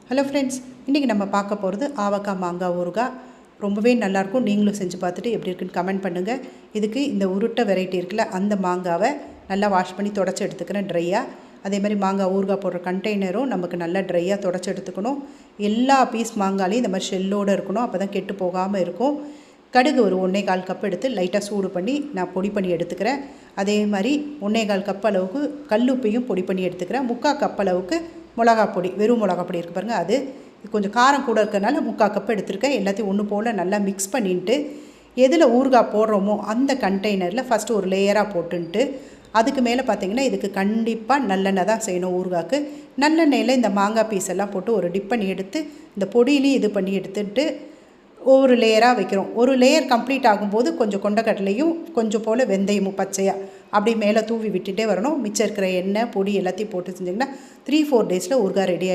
Hello friends, இன்றைக்கி நம்ம பார்க்க போகிறது ஆவக்காய் மாங்காய் ஊறுகாய். ரொம்பவே நல்லாயிருக்கும். நீங்களும் செஞ்சு பார்த்துட்டு எப்படி இருக்குன்னு கமெண்ட் பண்ணுங்கள். இதுக்கு இந்த உருட்டை வெரைட்டி இருக்குல்ல, அந்த மாங்காவை நல்லா வாஷ் பண்ணி தொடச்சி எடுத்துக்கிறேன் ட்ரையாக. அதே மாதிரி மாங்காய் ஊறுகாய் போடுற கண்டெய்னரும் நமக்கு நல்லா ட்ரையாக தொடச்சி எடுத்துக்கணும். எல்லா பீஸ் மாங்காயிலையும் இந்த மாதிரி ஷெல்லோடு இருக்கணும், அப்போ தான் கெட்டு போகாமல் இருக்கும். கடுகு ஒரு 1.25 கப் எடுத்து லைட்டாக சூடு பண்ணி நான் பொடி பண்ணி எடுத்துக்கிறேன். அதே மாதிரி 1.25 கப் அளவுக்கு கல்லுப்பையும் பொடி பண்ணி எடுத்துக்கிறேன். 3/4 கப் அளவுக்கு மிளகா பொடி, வெறும் மிளகா பொடி இருக்குது பாருங்கள், அது கொஞ்சம் காரம் கூட இருக்கிறனால 3/4 கப் எடுத்துருக்கேன். எல்லாத்தையும் ஒன்று போல் நல்லா மிக்ஸ் பண்ணிட்டு எதில் ஊறுகாய் போடுறோமோ அந்த கண்டெய்னரில் ஃபஸ்ட்டு ஒரு லேயராக போட்டுன்ட்டு அதுக்கு மேலே பார்த்திங்கன்னா இதுக்கு கண்டிப்பாக நல்லெண்ணெய் தான் செய்யணும். ஊறுகாய்க்கு நல்லெண்ணெயில் இந்த மாங்காய் பீஸ் எல்லாம் போட்டு ஒரு டிப் பண்ணி எடுத்து இந்த பொடியிலையும் இது பண்ணி எடுத்துட்டு ஒவ்வொரு லேயராக வைக்கிறோம். ஒரு லேயர் கம்ப்ளீட் ஆகும்போது கொஞ்சம் கொண்டக்கடலையும் கொஞ்சம் போல் வெந்தயமும் பச்சையாக அப்படி மேலே தூவி விட்டுட்டே வரணும். மிச்சம் இருக்கிற எண்ணெய் பொடி எல்லாத்தையும் போட்டு செஞ்சிங்கன்னா 3-4 டேஸில் ஊறுகாய் ரெடி.